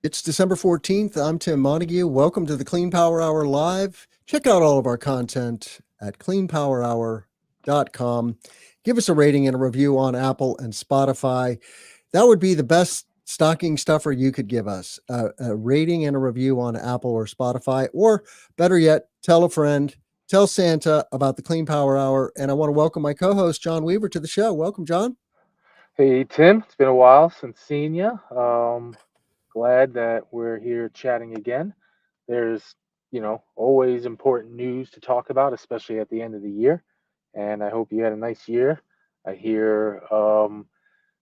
It's December 14th. I'm Tim Montague. Welcome to the Clean Power Hour Live. Check out all of our content at cleanpowerhour.com. Give us a rating and a review on Apple and Spotify. That would be the best stocking stuffer you could give us, a rating and a review on Apple or Spotify, or better yet, tell a friend, tell Santa about the Clean Power Hour. And I want to welcome my co-host, John Weaver, to the show. Welcome, John. Hey Tim, it's been a while since seeing you. Glad that we're here chatting again. There's, always important news to talk about, especially at the end of the year. And I hope you had a nice year. I hear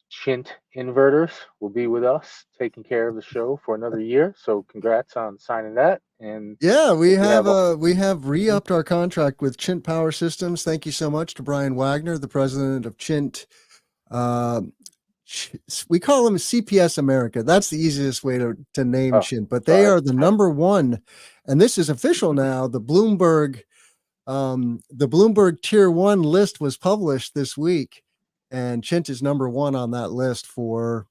Chint Inverters will be with us, taking care of the show for another year. So congrats on signing that. And Yeah, we hope you have have a Mhm. re-upped our contract with Chint Power Systems. Thank you so much to Brian Wagner, the president of Chint. Uh, we call them CPS America. That's the easiest way to name oh, Chint, but they sorry. are the number one, and this is official now. The Bloomberg Tier One list was published this week, and Chint is number one on that list for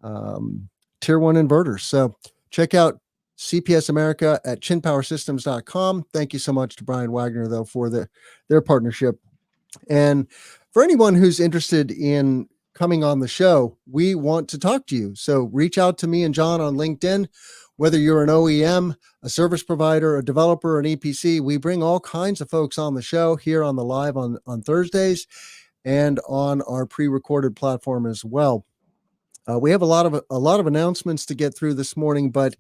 um, Tier One inverters. So check out CPS America at chinpowersystems.com. Thank you so much to Brian Wagner, though, for their partnership. And for anyone who's interested in coming on the show, we want to talk to you. So reach out to me and John on LinkedIn. Whether you're an OEM, a service provider, a developer, an EPC, we bring all kinds of folks on the show here on the live on Thursdays and on our pre-recorded platform as well. We have a lot of announcements to get through this morning, but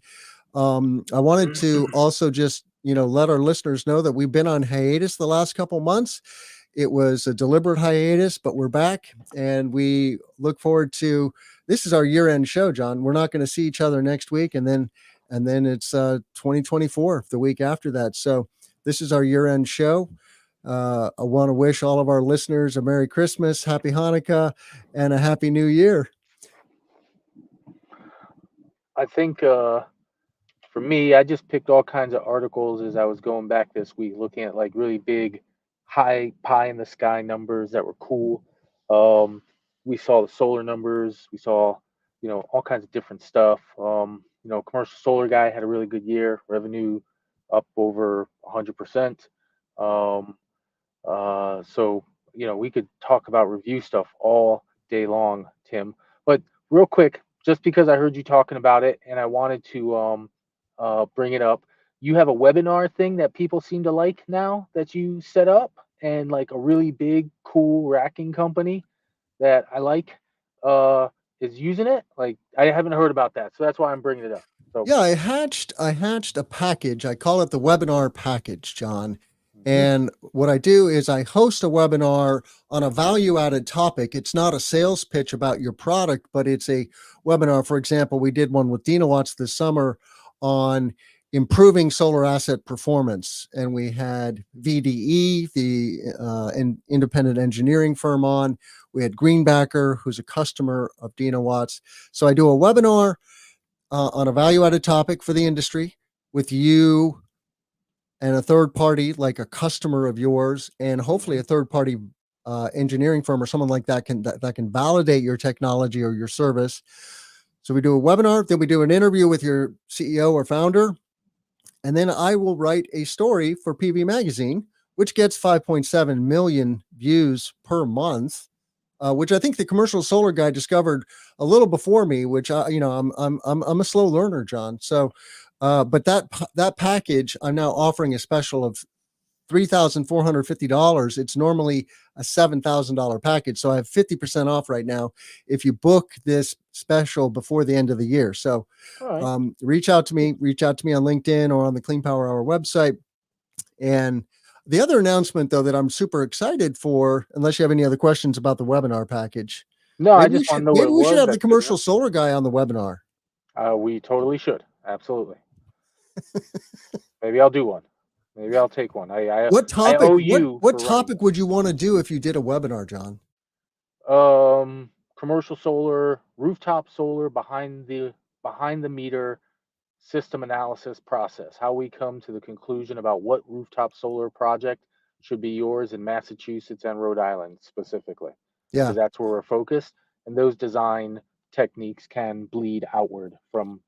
I wanted to also just let our listeners know that we've been on hiatus the last couple months. It was a deliberate hiatus, but we're back, and we look forward to. This is our year-end show, John. We're not going to see each other next week, and then it's 2024 the week after that. So this is our year-end show. I want to wish all of our listeners a Merry Christmas, Happy Hanukkah, and a Happy New Year. I think for me, I just picked all kinds of articles as I was going back this week, looking at like really big, high pie in the sky numbers that were cool. Um, we saw the solar numbers. We saw, all kinds of different stuff. Commercial solar guy had a really good year. Revenue up over 100%. Um, so we could talk about review stuff all day long, Tim. But real quick, just because I heard you talking about it and I wanted to bring it up, you have a webinar thing that people seem to like now that you set up, and like a really big, cool racking company that I like is using it. Like I haven't heard about that, so that's why I'm bringing it up. So. Yeah, I hatched a package. I call it the webinar package, John. Mhm. And what I do is I host a webinar on a value added topic. It's not a sales pitch about your product, but it's a webinar. For example, we did one with Dina Watts this summer on improving solar asset performance. And we had VDE, the independent engineering firm, on. We had Greenbacker, who's a customer of Dina Watts. So I do a webinar on a value added topic for the industry with you and a third party, like a customer of yours, and hopefully Mhm. a third party engineering firm or someone like that can validate your technology or your service. So we do a webinar, then we do an interview with your CEO or founder, and then I will write a story for PV Magazine, which gets 5.7 million views per month, which I think the commercial solar guy discovered a little before me. Which I'm a slow learner, John. So, but that package, I'm now offering a special of $3,450. It's normally a $7,000 package, so I have 50% off right now if you book this special before the end of the year. So, All right. reach out to me on LinkedIn or on the Clean Power Hour website. And the other announcement, though, that I'm super excited for, unless you have any other questions about the webinar package, No, I maybe we just want to should know what maybe it we should was. have the That's good enough. commercial solar guy on the webinar. We totally should. Absolutely. Maybe I'll do one. Maybe I'll take one. What I topic? owe What you what for running topic would you want to do if you did a webinar, John? commercial solar, rooftop solar, behind the meter system analysis process. How we come to the conclusion about what rooftop solar project should be yours in Massachusetts and Rhode Island specifically, Yeah, because that's where we're focused. And those design techniques can bleed outward from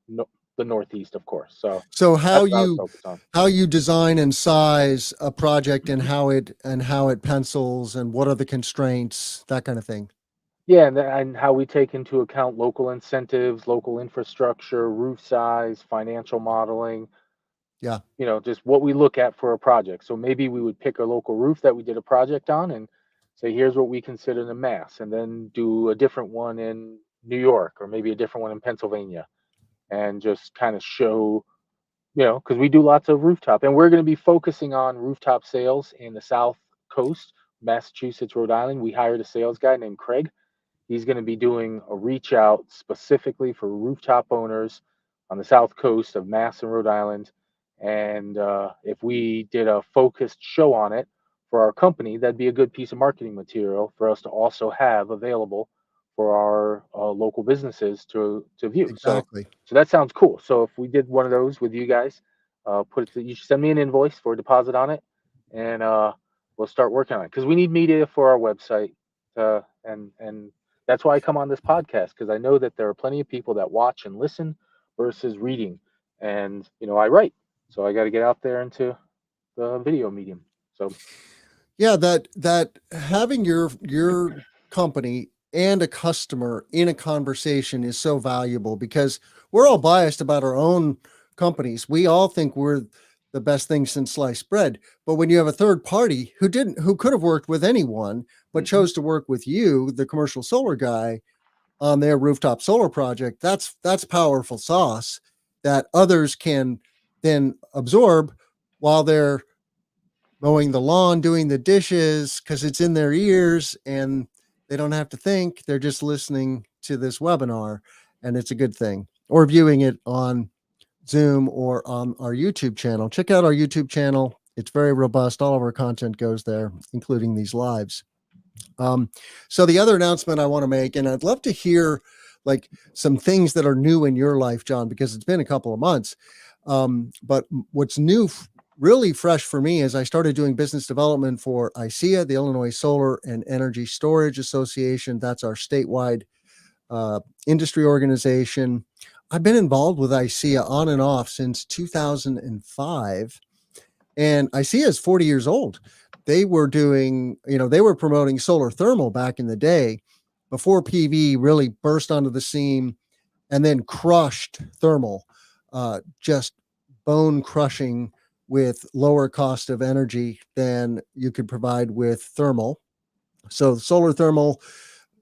the Northeast, of course. So So that's what I was focused on. how you design and size a project and how it pencils and what are the constraints, that kind of thing. Yeah, and how we take into account local incentives, local infrastructure, roof size, financial modeling, Yeah, just what we look at for a project. So maybe we would pick a local roof that we did a project on and say, here's what we consider the mass, and then do a different one in New York or maybe a different one in Pennsylvania, and just kind of show, because we do lots of rooftop, and we're going to be focusing on rooftop sales in the South Coast, Massachusetts, Rhode Island. We hired a sales guy named Craig. He's going to be doing a reach out specifically for rooftop owners on the South Coast of Mass and Rhode Island. And if we did a focused show on it for our company, that'd be a good piece of marketing material for us to also have available for our local businesses to view. exactly. So that sounds cool. So if we did one of those with you guys, you should send me an invoice for a deposit on it, and we'll start working on it because we need media for our website. And that's why I come on this podcast, because I know that there are plenty of people that watch and listen versus reading. And I write, so I got to get out there into the video medium. So Yeah, that having your company and a customer in a conversation is so valuable because we're all biased about our own companies. We all think we're the best thing since sliced bread. But when you have a third party who could have worked with anyone, but mhm, chose to work with you, the commercial solar guy, on their rooftop solar project, that's powerful sauce that others can then absorb while they're mowing the lawn, doing the dishes, because it's in their ears and they don't have to think. They're just listening to this webinar, and it's a good thing. Or viewing it on Zoom or on our YouTube channel. Check out our YouTube channel. It's very robust. All of our content goes there, including these lives. So the other announcement I want to make, and I'd love to hear like some things that are new in your life, John, because it's been a couple of months. But what's new, really fresh for me, is I started doing business development for ICEA, the Illinois Solar and Energy Storage Association. That's our statewide industry organization. I've been involved with ICEA on and off since 2005, and ICEA is 40 years old. They were doing, they were promoting solar thermal back in the day before PV really burst onto the scene and then crushed thermal, just bone crushing with lower cost of energy than you could provide with thermal. So solar thermal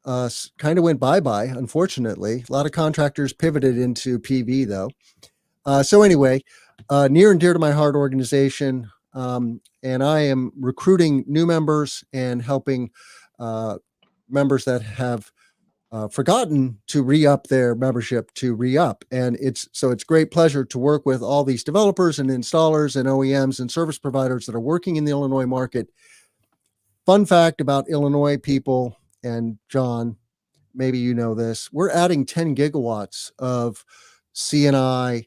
kind of went bye-bye, unfortunately. A lot of contractors pivoted into PV though. So anyway, near and dear to my heart organization, and I am recruiting new members and helping members that have forgotten to re-up their membership to re-up. And it's great pleasure to work with all these developers and installers and OEMs and service providers that are working in the Illinois market. Fun fact about Illinois people, and John, maybe you know this, we're adding 10 gigawatts of CNI,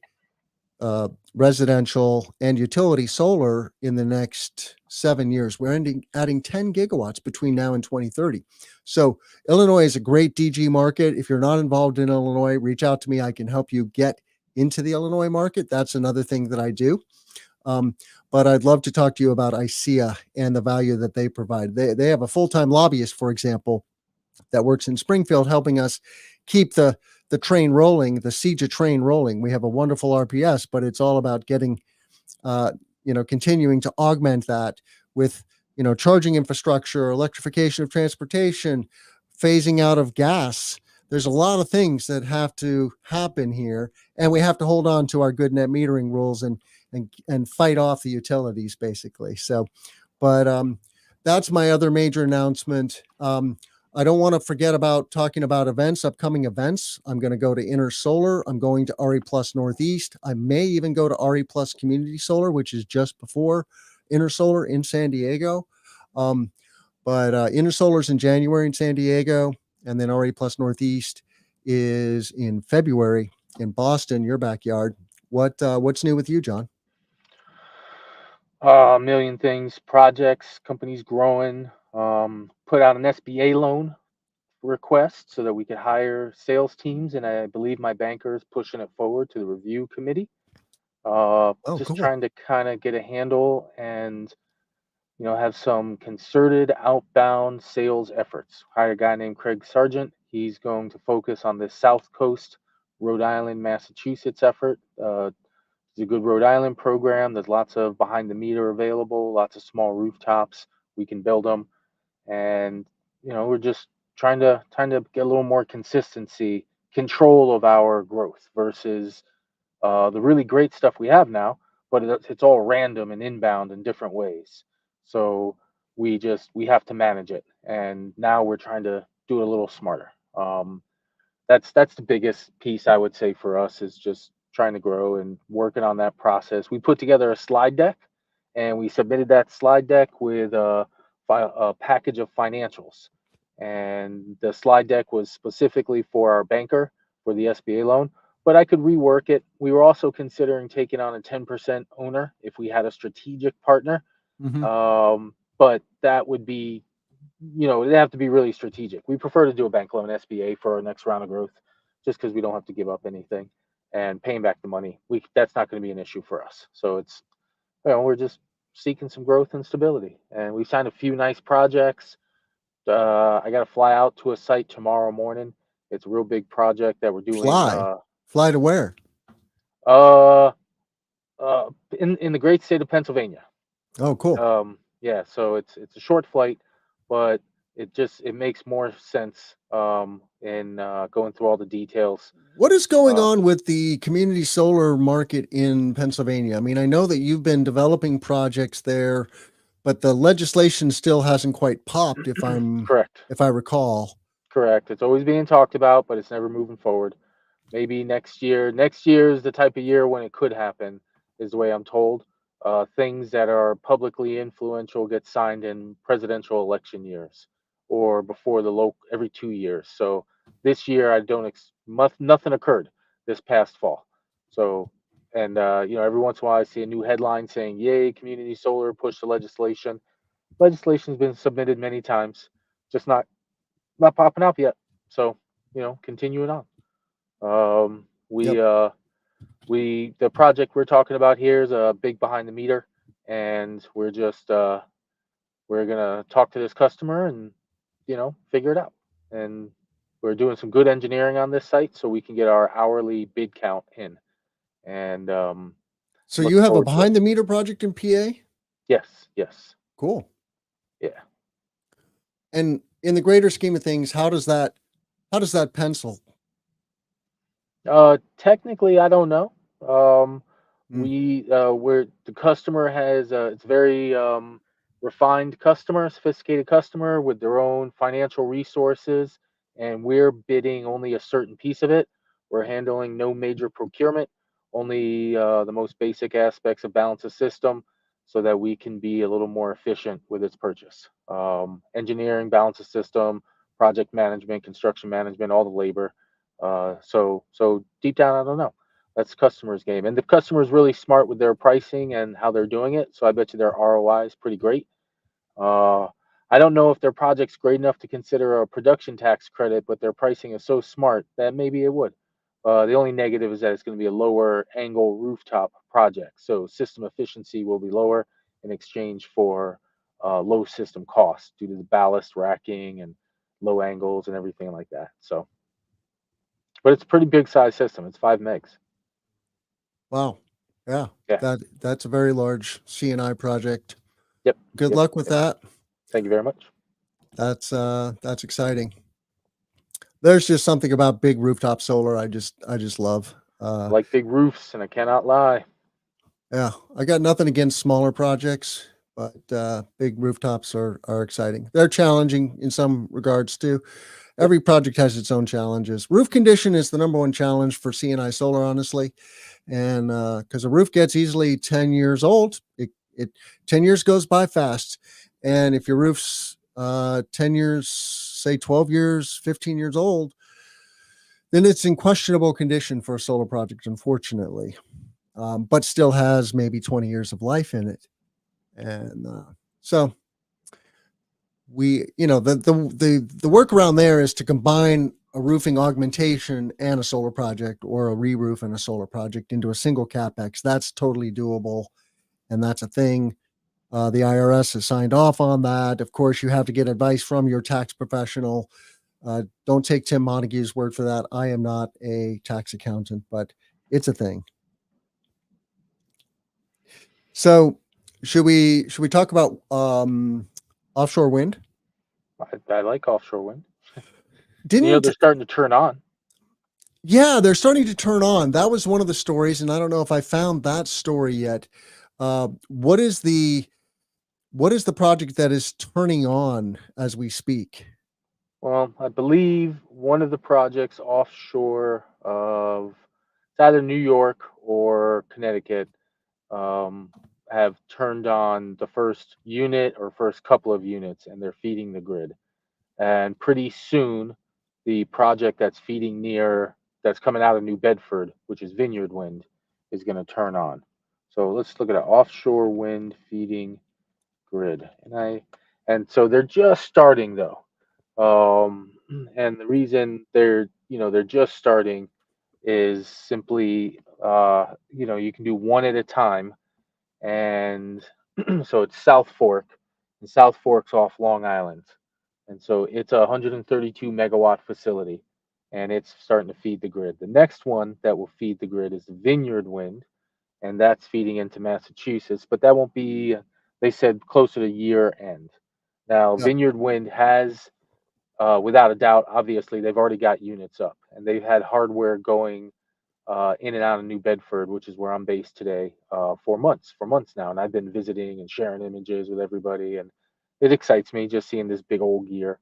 residential and utility solar in the next 7 years. We're adding 10 gigawatts between now and 2030. So Illinois is a great DG market. If you're not involved in Illinois, reach out to me. I can help you get into the Illinois market. That's another thing that I do. But I'd love to talk to you about ICEA and the value that they provide. They have a full-time lobbyist, for example, that works in Springfield, helping us keep the train rolling, the CEJA train rolling. We have a wonderful RPS, but it's all about getting, continuing to augment that with, charging infrastructure, electrification of transportation, phasing out of gas. There's a lot of things that have to happen here, and we have to hold on to our good net metering rules and fight off the utilities, basically. So, but that's my other major announcement. I don't want to forget about talking about upcoming events. I'm going to go to Inner Solar. I'm going to RE Plus Northeast. I may even go to RE Plus Community Solar, which is just before Inner Solar in San Diego. But Inner Solar is in January in San Diego, and then RE Plus Northeast is in February in Boston, your backyard. What's new with you, John? a million things, projects, companies growing. Put out an SBA loan request so that we could hire sales teams, and I believe my banker is pushing it forward to the review committee. Oh, Just cool. trying to kind of get a handle and have some concerted outbound sales efforts. Hired a guy named Craig Sargent. He's going to focus on the South Coast, Rhode Island, Massachusetts effort. It's a good Rhode Island program. There's lots of behind the meter available, lots of small rooftops. We can build them, and we're just trying to get a little more consistency, control of our growth versus the really great stuff we have now, but it's all random and inbound in different ways. So we have to manage it, and now we're trying to do it a little smarter. That's the biggest piece I would say for us is just trying to grow and working on that process. We put together a slide deck, and we submitted that slide deck with a package of financials. And the slide deck was specifically for our banker for the SBA loan, but I could rework it. We were also considering taking on a 10% owner if we had a strategic partner. Hmm. But that would be, it'd have to be really strategic. We prefer to do a bank loan SBA for our next round of growth, just because we don't have to give up anything and paying back the money. That's not going to be an issue for us. So we're just seeking some growth and stability, and we signed a few nice projects. I got to fly out to a site tomorrow morning. It's a real big project that we're doing. Fly to where? Uh, in the great state of Pennsylvania. Oh, cool. Yeah, so it's a short flight, but it makes more sense in going through all the details. What is going Uh, on with the community solar market in Pennsylvania? I mean, I know that you've been developing projects there, but the legislation still hasn't quite popped, correct, if I recall. correct. It's always being talked about, but it's never moving forward. Maybe next year. Next year is the type of year when it could happen, is the way I'm told. Things that are publicly influential get signed in presidential election years or before the local every 2 years. So this year, I don't nothing occurred this past fall. So, and every once in a while, I see a new headline saying, "Yay, community solar push the legislation." Legislation's been submitted many times, just not popping up yet. So, continuing on. Yep. The project we're talking about here is a big behind the meter, and we're gonna talk to this customer and figure it out. And we're doing some good engineering on this site so we can get our hourly bid count in. And So I'm you looking have a forward to it. behind the meter project in PA? Yes, yes, Cool. yeah. And in the greater scheme of things, how does that pencil? Technically, I don't know. Um, Mm. where the customer has it's very refined customer, sophisticated customer with their own financial resources, and we're bidding only a certain piece of it. We're handling no major procurement, only the most basic aspects of balance of system, so that we can be a little more efficient with its purchase. Engineering, balance of system, project management, construction management, all the labor. So deep down, I don't know. That's the customer's game, and the customer is really smart with their pricing and how they're doing it. So I bet you their ROI is pretty great. Uh, I don't know if their project's great enough to consider a production tax credit, but their pricing is so smart that maybe it would. The only negative is that it's going to be a lower angle rooftop project, so system efficiency will be lower in exchange for low system costs due to the ballast racking and low angles and everything like that. So, but it's a pretty big size system. It's 5 megs. Wow. Yeah. Yeah. That's a very large CNI project. Yep. Good Yep. luck with Yep. that. Thank you very much. That's exciting. There's just something about big rooftop solar I just love. I like big roofs, and I cannot lie. Yeah, I got nothing against smaller projects, but big rooftops are exciting. They're challenging in some regards too. Yep. Every project has its own challenges. Roof condition is the number one challenge for CNI solar, honestly, and because a roof gets easily 10 years old, it 10 years goes by fast, and if your roof's 10 years, say 12 years, 15 years old, then it's in questionable condition for a solar project, unfortunately, but still has maybe 20 years of life in it. And so we, the workaround there is to combine a roofing augmentation and a solar project, or a re-roof and a solar project, into a single capex. That's totally doable, and that's a thing. The IRS has signed off on that. Of course, you have to get advice from your tax professional. Don't take Tim Montague's word for that. I am not a tax accountant, but it's a thing. So, should we talk about offshore wind? I like offshore wind. Didn't They're starting to turn on. Yeah, they're starting to turn on. That was one of the stories, and I don't know if I found that story yet. What is the project that is turning on as we speak? Well, I believe one of the projects offshore of it's either New York or Connecticut um, have turned on the first unit or first couple of units, and they're feeding the grid. And pretty soon, the project that's coming out of New Bedford, which is Vineyard Wind, is going to turn on. So let's look at an offshore wind feeding grid, and so they're just starting though. And the reason they're just starting is simply you can do one at a time, and so it's South Fork, and South Fork's off Long Island, and so it's a 132 megawatt facility, and it's starting to feed the grid. The next one that will feed the grid is Vineyard Wind, and that's feeding into Massachusetts, but that won't be, they said, closer to year end. Now, Yep. Vineyard Wind has, without a doubt, obviously, they've already got units up, and they've had hardware going in and out of New Bedford, which is where I'm based today, for months now. And I've been visiting and sharing images with everybody, and it excites me just seeing this big old gear.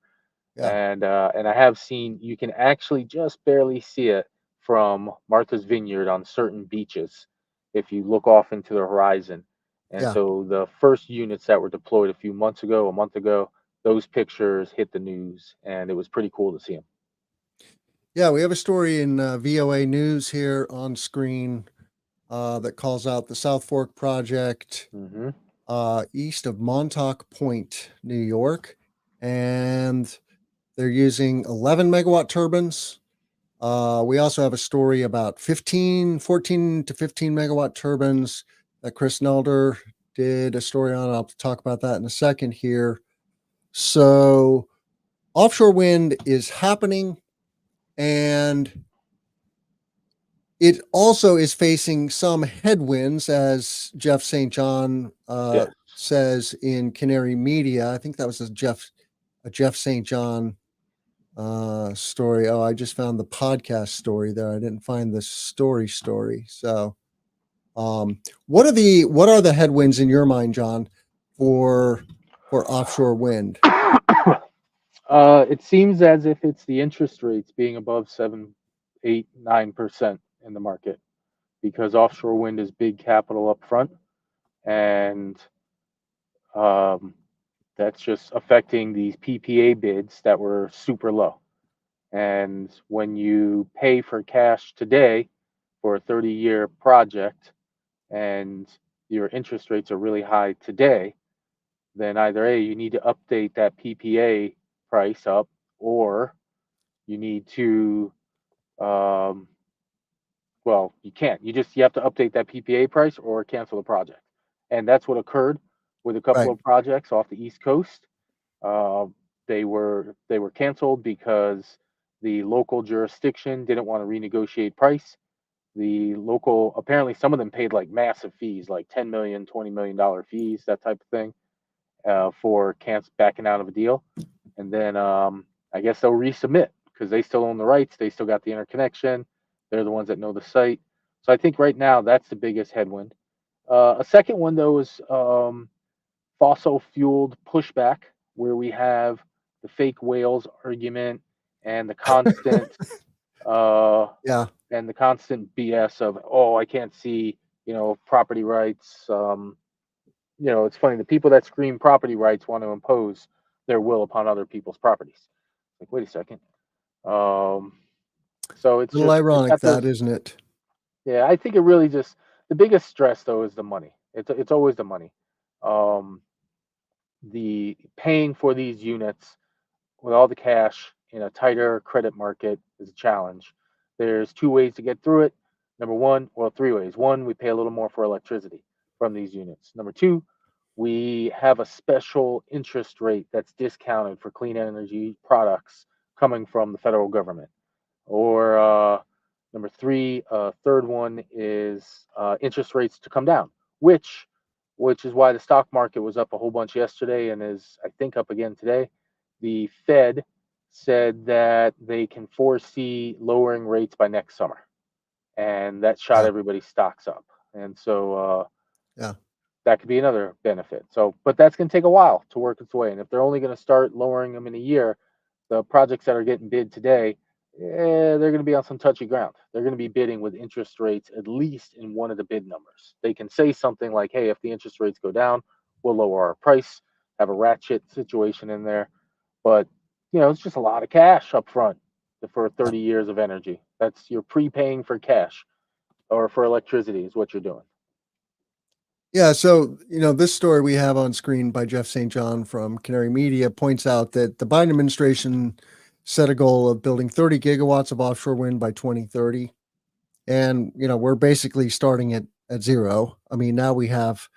Yeah. And I have seen, you can actually just barely see it from Martha's Vineyard on certain beaches if you look off into the horizon. And Yeah. so the first units that were deployed a month ago, those pictures hit the news, and it was pretty cool to see them. Yeah, we have a story in VOA News here on screen that calls out the South Fork project Hmm. east of Montauk Point, New York, and they're using 11 megawatt turbines. We also have a story about 14 to 15 megawatt turbines that Chris Nelder did a story on. I'll talk about that in a second here. So, offshore wind is happening, and it also is facing some headwinds, as Jeff St. John Yes. says in Canary Media. I think that was a Jeff St. John story. Oh, I just found the podcast story there. I didn't find the story. So, what are the headwinds in your mind, John, for offshore wind? It seems as if it's the interest rates being above 7, 8, 9% in the market, because offshore wind is big capital up front, and um, that's just affecting these PPA bids that were super low. And when you pay for cash today for a 30-year project, and your interest rates are really high today, then either A, you need to update that PPA price up, or you need to, um, well, you can't. You have to update that PPA price or cancel the project. And that's what occurred with a couple Right. of projects off the East Coast. Uh, they were canceled because the local jurisdiction didn't want to renegotiate price. The local, apparently some of them paid like massive fees, like 10 million, $20 million fees, that type of thing, for backing out of a deal. And then I guess they'll resubmit because they still own the rights. They still got the interconnection. They're the ones that know the site. So I think right now that's the biggest headwind. A second one though is fossil fueled pushback, where we have the fake whales argument and the constant uh, Yeah. BS of, oh, I can't see property rights. It's funny, the people that scream property rights want to impose their will upon other people's properties. Like, wait a second. Um, so A little it's ironic, got those. that, isn't it? Yeah, I think it really just, the biggest stress though is the money. It's always the money. Um, the paying for these units with all the cash in a tighter credit market is a challenge. There's two ways to get through it. Number one, well, three ways. One, we pay a little more for electricity from these units. Number two, we have a special interest rate that's discounted for clean energy products coming from the federal government. Or number three, third one is interest rates to come down, which is why the stock market was up a whole bunch yesterday and is, I think, up again today. The Fed said that they can foresee lowering rates by next summer, and that shot Yeah. everybody's stocks up. And so Yeah. that could be another benefit. So, but that's going to take a while to work its way. And if they're only going to start lowering them in a year, the projects that are getting bid today, they're going to be on some touchy ground. They're going to be bidding with interest rates at least in one of the bid numbers. They can say something like, hey, if the interest rates go down, we'll lower our price, have a ratchet situation in there. But, it's just a lot of cash up front for 30 years of energy. That's you're prepaying for cash or for electricity is what you're doing. Yeah. So, this story we have on screen by Jeff St. John from Canary Media points out that the Biden administration set a goal of building 30 gigawatts of offshore wind by 2030. And, we're basically starting at zero. I mean, now we have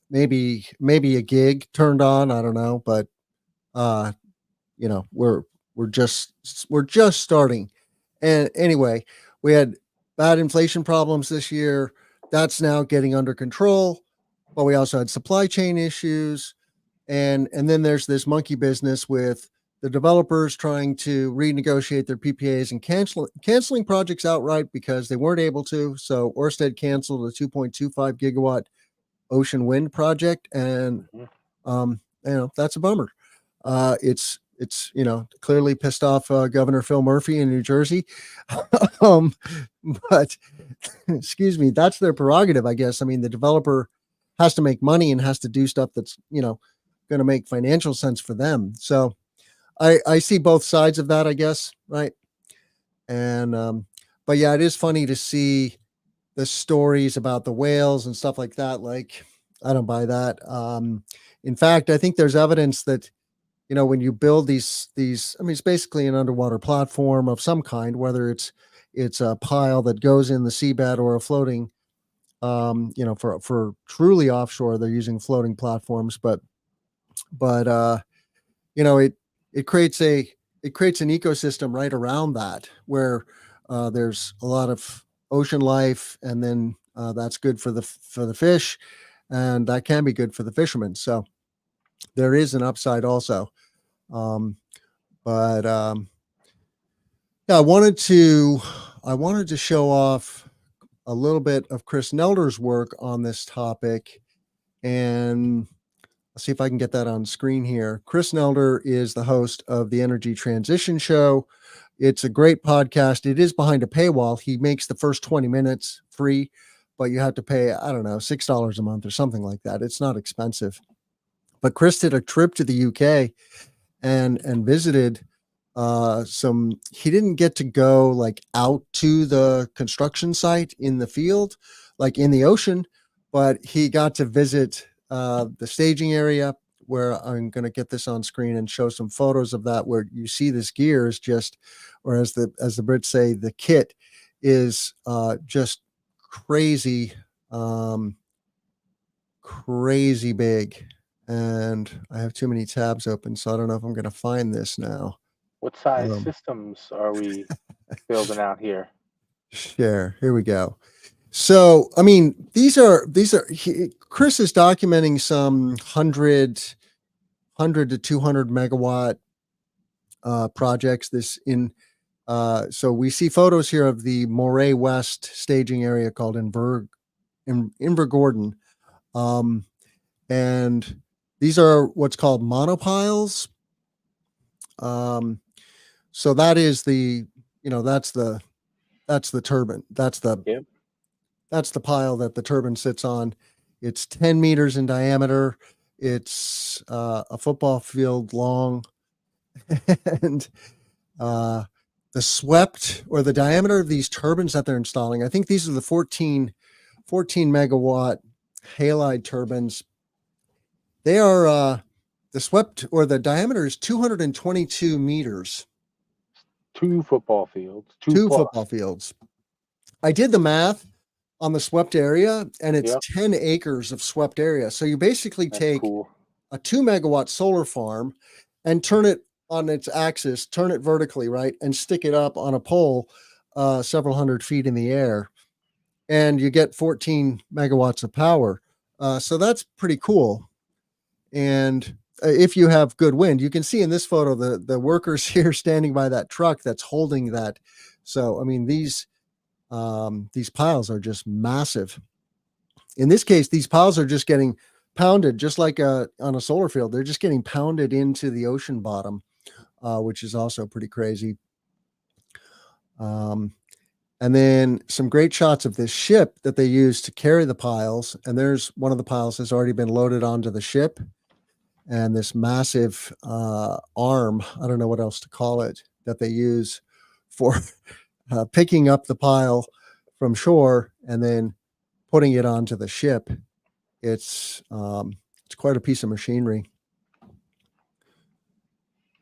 maybe a gig turned on. I don't know, but, uh, we're just starting. And anyway, we had bad inflation problems this year. That's now getting under control, but we also had supply chain issues, and then there's this monkey business with the developers trying to renegotiate their PPAs and canceling projects outright because they weren't able to. So Ørsted canceled a 2.25 gigawatt ocean wind project, and that's a bummer. It's clearly pissed off Governor Phil Murphy in New Jersey. But excuse me, that's their prerogative, I guess. I mean, the developer has to make money and has to do stuff that's going to make financial sense for them. So I see both sides of that, I guess, right? And but yeah, it is funny to see the stories about the whales and stuff like that. Like, I don't buy that. In fact, I think there's evidence that when you build these, I mean, it's basically an underwater platform of some kind, whether it's a pile that goes in the seabed or a floating, for truly offshore, they're using floating platforms, but it creates an ecosystem right around that where there's a lot of ocean life, and then that's good for the fish, and that can be good for the fishermen. So there is an upside also. But yeah, I wanted to show off a little bit of Chris Nelder's work on this topic, and I'll see if I can get that on screen here. Chris Nelder is the host of the Energy Transition Show. It's a great podcast. It is behind a paywall. He makes the first 20 minutes free, but you have to pay, I don't know, $6 a month or something like that. It's not expensive. But Chris did a trip to the UK and visited he didn't get to go like out to the construction site in the field, like in the ocean, but he got to visit the staging area, where I'm going to get this on screen and show some photos of that, where you see this gear is just, or as the Brits say, the kit is just crazy, crazy big. And I have too many tabs open, so I don't know if I'm going to find this now. What size systems are we building out here? Share. Here we go. So, I mean, these are Chris is documenting some 100 to 200 megawatt projects. So we see photos here of the Moray West staging area called Invergordon. And these are what's called monopiles. So that is that's the turbine. That's the pile that the turbine sits on. It's 10 meters in diameter. It's a football field long, and the swept, or the diameter of these turbines that they're installing, I think these are the 14 megawatt halide turbines. They are the diameter is 222 meters. 2 football fields, 2 2 plus. football fields. I did the math on the swept area, and it's Yep. 10 acres of swept area. So you basically That's take cool. a 2 megawatt solar farm and turn it on its axis, turn it vertically, right, and stick it up on a pole several hundred feet in the air, and you get 14 megawatts of power. So that's pretty cool. And if you have good wind, you can see in this photo the workers here standing by that truck that's holding that. So I mean these piles are just massive. In this case, these piles are just getting pounded, just like on a solar field. They're just getting pounded into the ocean bottom, which is also pretty crazy. Um, and then some great shots of this ship that they use to carry the piles. And there's one of the piles has already been loaded onto the ship. And this massive arm, I don't know what else to call it, that they use for picking up the pile from shore and then putting it onto the ship. It's quite a piece of machinery.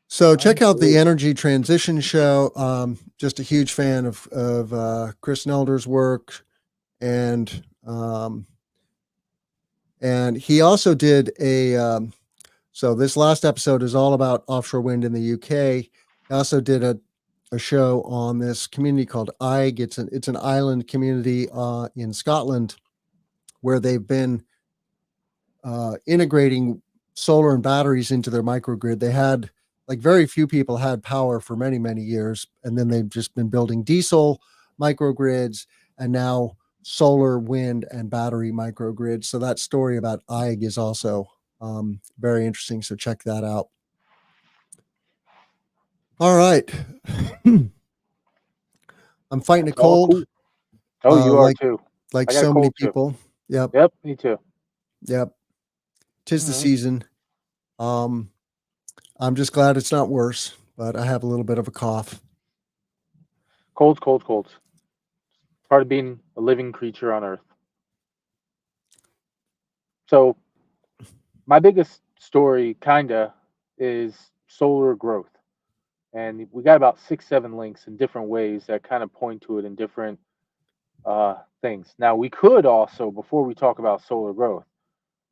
So check out the Energy Transition Show. Just a huge fan of Chris Nelder's work, and he also did a. So this last episode is all about offshore wind in the UK. He also did a show on this community called Ige. It's an island community in Scotland where they've been integrating solar and batteries into their microgrid. They had very few people had power for many, many years. And then they've just been building diesel microgrids and now solar, wind, and battery microgrids. So that story about Ige is also very interesting. So check that out. All right. I'm fighting a cold. Cool. Oh, you are too. Like I got a so many cold too. people. Yep. Yep, me too. Yep. 'Tis the season. I'm just glad it's not worse, but I have a little bit of a cough. Colds. Part of being a living creature on Earth. So, my biggest story, kinda, is solar growth. And we got about 6, 7 links in different ways that kind of point to it in different things. Now, we could also, before we talk about solar growth,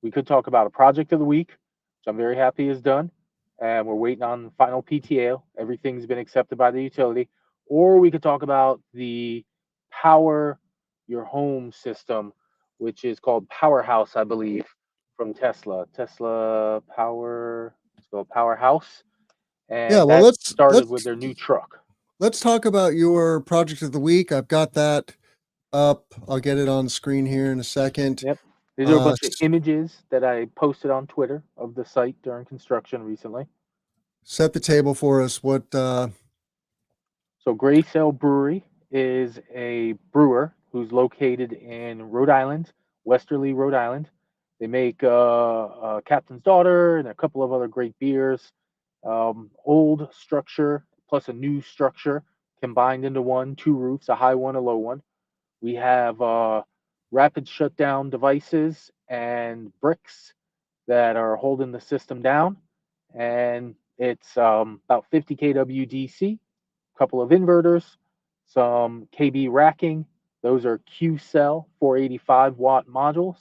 we could talk about a project of the week, which I'm very happy is done. And we're waiting on final PTO. Everything's been accepted by the utility. Or we could talk about the power your home system, which is called Powerhouse, I believe, from Tesla. Tesla Power, it's called Powerhouse. Yeah, And well, that started with their new truck. let's talk about your project of the week. I've got that up. I'll get it on screen here in a second. Yep. These are a bunch of images that I posted on Twitter of the site during construction recently. Set the table for us. What? So Gray Sail Brewery is a brewer who's located in Rhode Island, Westerly, Rhode Island. They make Captain's Daughter and a couple of other great beers. Old structure plus a new structure combined into one, 2 roofs, a high one, a low one. We have rapid shutdown devices and bricks that are holding the system down. And it's about 50 kW DC, a couple of inverters, some KB racking. Those are Q cell 485 watt modules.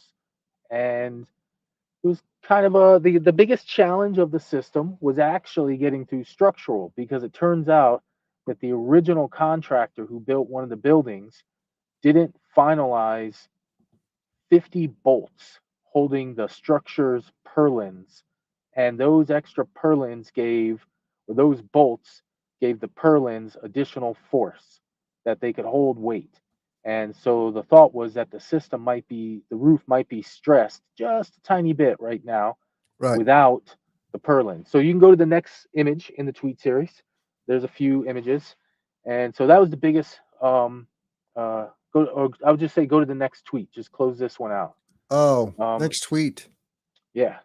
And it was kind of the biggest challenge of the system was actually getting through structural, because it turns out that the original contractor who built one of the buildings didn't finalize 50 bolts holding the structure's purlins. And those extra purlins or those bolts gave the purlins additional force that they could hold weight. And so the thought was that the roof might be stressed just a tiny bit right now without the purlin. So you can go to the next image in the tweet series. There's a few images. And so that was the biggest I would just say go to the next tweet. Just close this one out. Oh, next tweet. Yeah.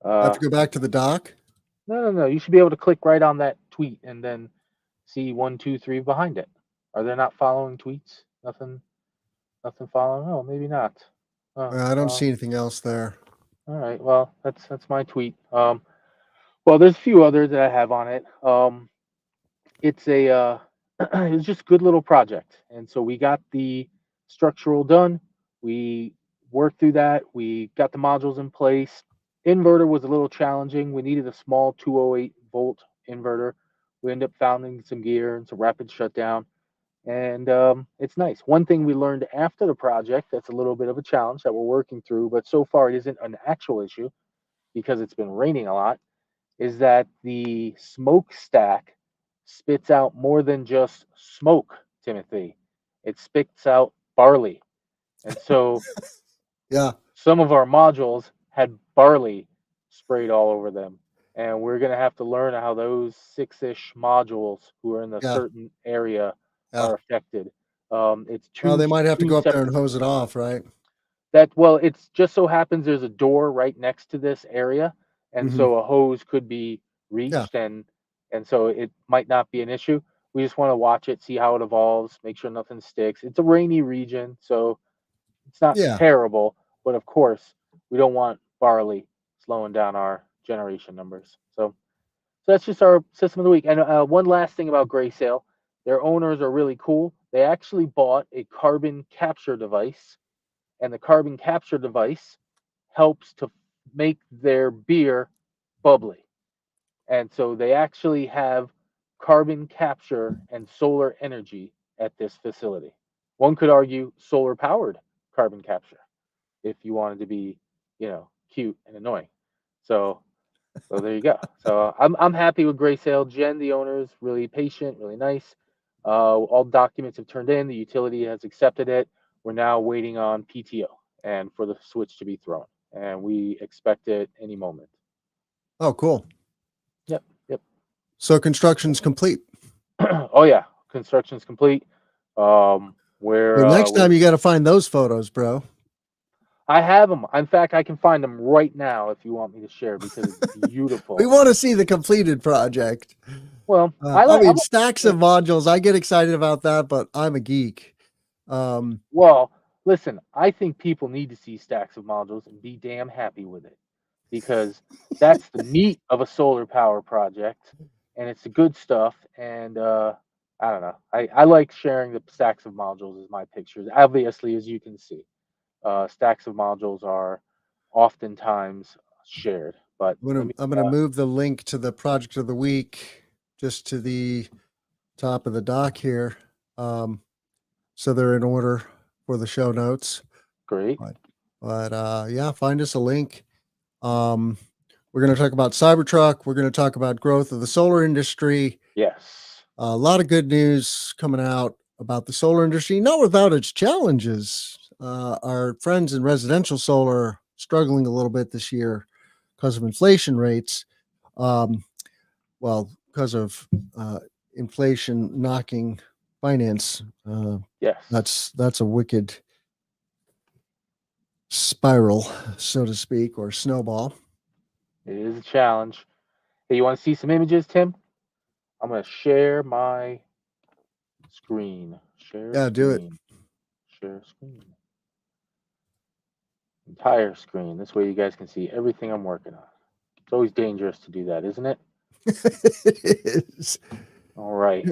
I have to go back to the doc. No. You should be able to click right on that tweet and then see 1, 2, 3 behind it. Are there not following tweets? Nothing following. Oh, maybe not. I don't see anything else there. All right. Well, that's my tweet. Well, there's a few others that I have on it. It's a it's just a good little project, and so we got the structural done. We worked through that. We got the modules in place. Inverter was a little challenging. We needed a small 208-volt inverter. We ended up finding some gear and some rapid shutdown, and it's nice. One thing we learned after the project that's a little bit of a challenge that we're working through, but so far it isn't an actual issue because it's been raining a lot, is that the smokestack spits out more than just smoke, Timothy. It spits out barley. And so Yeah, some of our modules had barley sprayed all over them. And we're going to have to learn how those six-ish modules who are in a yeah, certain area yeah. are affected. It's Well, they might have to two go up there separate. and hose it off, right? That well, it's just so happens there's a door right next to this area, and Hmm. so a hose could be Yeah, reached, and so it might not be an issue. We just want to watch it, see how it evolves, make sure nothing sticks. It's a rainy region, so it's not yeah. terrible, but of course, we don't want barley slowing down our generation numbers. So that's just our system of the week. And one last thing about Gray Sale, their owners are really cool. They actually bought a carbon capture device, and the carbon capture device helps to make their beer bubbly. And so they actually have carbon capture and solar energy at this facility. One could argue solar powered carbon capture if you wanted to be, cute and annoying. So so there you go. So I'm happy with Gray Sale. Jen, the owner, is really patient, really nice. All documents have turned in. The utility has accepted it. We're now waiting on PTO and for the switch to be thrown, and we expect it any moment. Oh, cool. Yep, yep. So construction's complete. Oh yeah, construction's complete. We're Well, next we're time you got to find those photos, bro. I have them. In fact, I can find them right now if you want me to share because it's We beautiful. want to see the completed project. Well, I mean, I'm stacks a, of modules. I get excited about that, but I'm a geek. Um, Well, listen, I think people need to see stacks of modules and be damn happy with it because that's the meat of a solar power project and it's the good stuff. And I don't know. I like sharing the stacks of modules as my pictures. Obviously, as you can see, stacks of modules are oftentimes shared. But let me, I'm gonna move the link to the project of the week just to the top of the doc here, um, so they're in order for the show notes. great. But, yeah, find us a link. Um, we're going to talk about Cybertruck. We're going to talk about growth of the solar industry. Yes. A lot of good news coming out about the solar industry, not without its challenges. Our friends in residential solar struggling a little bit this year because of inflation rates. Um, well, because of inflation knocking finance. Yes. That's a wicked spiral, so to speak, or snowball. It is a challenge. Hey, you want to see some images, Tim? I'm going to share my screen. Share Yeah, do it. screen. Share screen. Entire screen. This way you guys can see everything I'm working on. It's always dangerous to do that, isn't it? It is. All right.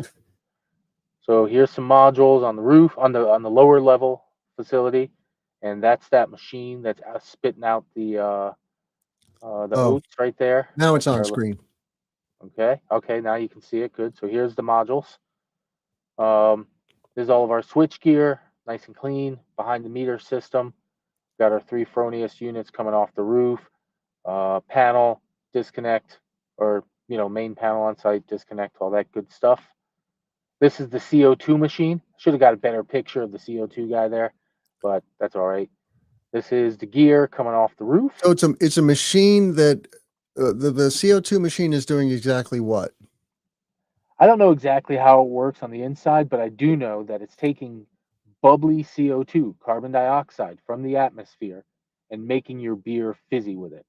So here's some modules on the roof, on the lower level facility, and that's that machine that's spitting out the Oh, oats right there. now it's That's on our screen. okay. Okay, now you can see it. Good. So here's the modules. Um, there's all of our switch gear, nice and clean, behind the meter system. Got our three Fronius units coming off the roof. Panel disconnect, or main panel on site disconnect, all that good stuff. This is the CO2 machine. Should have got a better picture of the CO2 guy there, but that's all right. This is the gear coming off the roof. So it's a machine that the CO2 machine is doing exactly what? I don't know exactly how it works on the inside, but I do know that it's taking bubbly CO2, carbon dioxide, from the atmosphere and making your beer fizzy with it.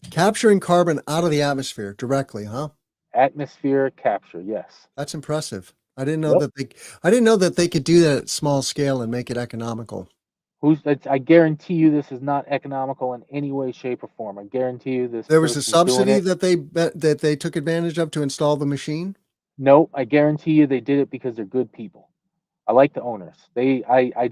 Capturing carbon out of the atmosphere directly, huh? Atmospheric capture, yes. That's impressive. I Yep. didn't know that they could do that at small scale and make it economical. I guarantee you this is not economical in any way, shape, or form. I guarantee you this There was a person's doing subsidy it. that they took advantage of to install the machine. No, I guarantee you they did it because they're good people. I like the owners. I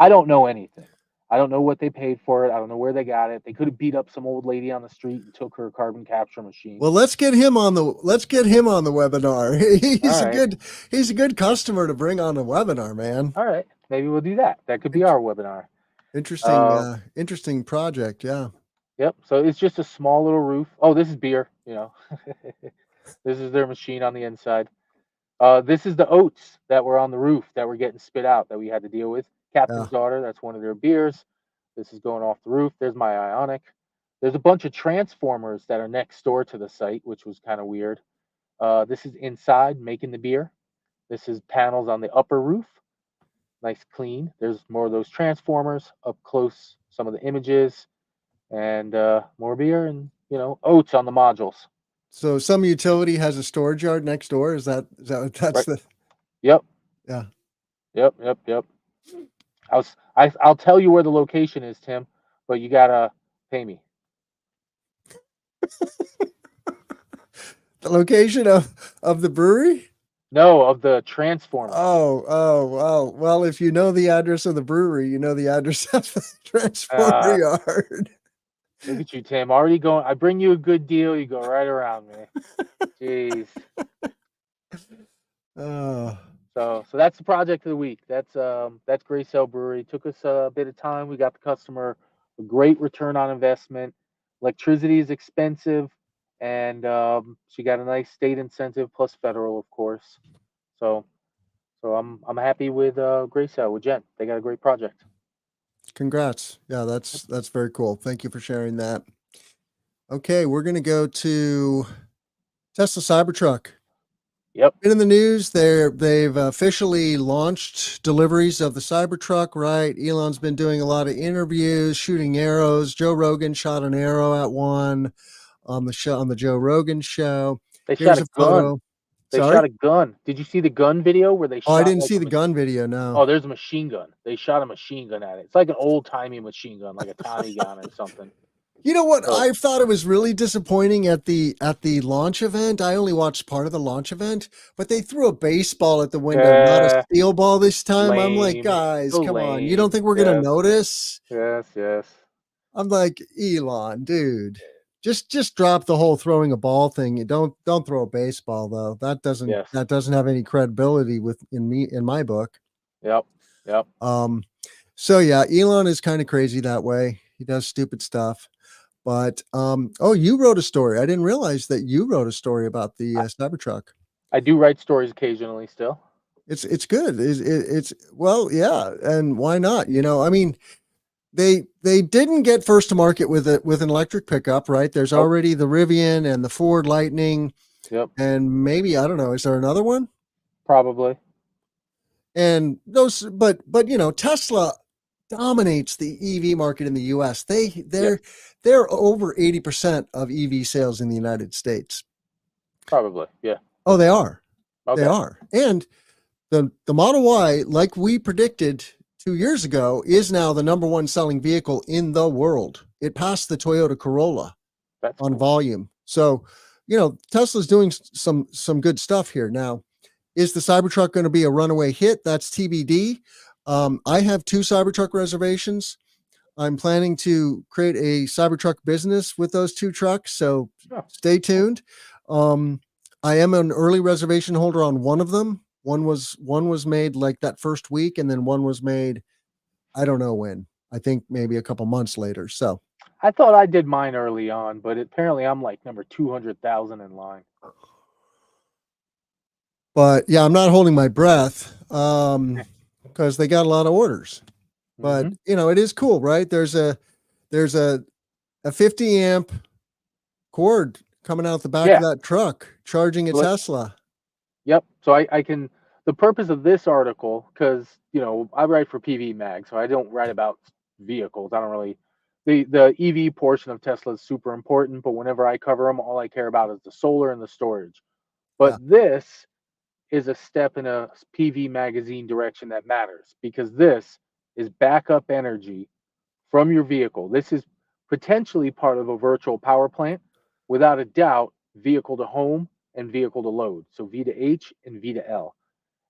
don't know anything. I don't know what they paid for it. I don't know where they got it. They could have beat up some old lady on the street and took her carbon capture machine. Well, let's get him on the webinar. All He's a right. good he's a good customer to bring on the webinar, man. All right. Maybe we'll do that. That could be our webinar. Interesting Uh, interesting project, yeah. yep. So it's just a small little roof. Oh, this is beer, This is their machine on the inside. This is the oats that were on the roof that were getting spit out that we had to deal with. Yeah. Captain's Daughter, that's one of their beers. This is going off the roof. There's my Ionic. There's a bunch of transformers that are next door to the site, which was kind of weird. This is inside making the beer. This is panels on the upper roof. Nice clean. There's more of those transformers up close, some of the images, and more beer and, oats on the modules. So some utility has a storage yard next door. Is that what that's Right. the Yep. yeah. Yep. Yep. Yep. I'll tell you where the location is, Tim, but you gotta pay me. The location of the brewery? No, of the transformers. Oh. Well, if you know the address of the brewery, you know the address of the transformer Uh, yard. Look at you, Tim. Already going. I bring you a good deal, you go right around me. Jeez. Oh, So that's the project of the week. That's Gray Cell Brewery. Took us a bit of time. We got the customer a great return on investment. Electricity is expensive, and she got a nice state incentive plus federal, of course. So so I'm happy with Gray Cell with Jen. They got a great project. congrats. Yeah, that's very cool. Thank you for sharing that. Okay, we're gonna go to Tesla Cybertruck. Yep, Been in the news. They've officially launched deliveries of the Cybertruck, right? Elon's been doing a lot of interviews, shooting arrows. Joe Rogan shot an arrow at one on the Joe Rogan show. they shot Here's a a gun. photo. They Sorry? shot a gun. Did you see the gun video where they Oh, I shot didn't like see a the gun video, no. Oh, there's a machine gun. They shot a machine gun at it. It's like an old timey machine gun, like a Tommy gun or something. You know what? So I thought it was really disappointing at the launch event. I only watched part of the launch event, but they threw a baseball at the window, not a yeah, steel ball this time. I'm like, lame. guys, So come on. You don't lame. think we're gonna Yes, notice? yes, yes, I'm like, Elon, dude. Just drop the whole throwing a ball thing. You don't throw a baseball though. That doesn't yes. that doesn't have any credibility in my book. Yep, yep. Um so yeah, Elon is kind of crazy that way. He does stupid stuff. But oh, you wrote a story. I didn't realize that you wrote a story about the I, Cybertruck. I do write stories occasionally still. It's good. It's well, yeah, and why not? I mean, they didn't get first to market with an electric pickup, right? There's Nope. already the Rivian and the Ford Lightning, Yep. and maybe I don't know. Is there another one? Probably. And those, but Tesla dominates the EV market in the U.S. Yes. They're over 80% of EV sales in the United States. Probably. Yeah. Oh, they are. They Okay. are. And the Model Y, like we predicted 2 years ago, is now the number one selling vehicle in the world. It passed the Toyota Corolla That's on cool. volume. So, Tesla's doing some good stuff here. Now, is the Cybertruck going to be a runaway hit? That's TBD. I have 2 Cybertruck reservations. I'm planning to create a Cybertruck business with those 2 trucks, so Yeah. stay tuned. I am an early reservation holder on one of them. One was made like that first week, and then one was made, I don't know when. I think maybe a couple months later. So, I thought I did mine early on, but apparently I'm like number 200,000 in line. but yeah, I'm not holding my breath because they got a lot of orders. But Hmm. it is cool, right? There's a 50 amp cord coming out the back of Yeah. that truck charging a But Tesla. yep. So I can. The purpose of this article, because I write for PV Mag, so I don't write about vehicles. I don't really. The EV portion of Tesla is super important, but whenever I cover them, all I care about is the solar and the storage. But Yeah. this is a step in a PV magazine direction that matters because this is backup energy from your vehicle. This is potentially part of a virtual power plant, without a doubt, vehicle to home and vehicle to load. So V to H and V to L.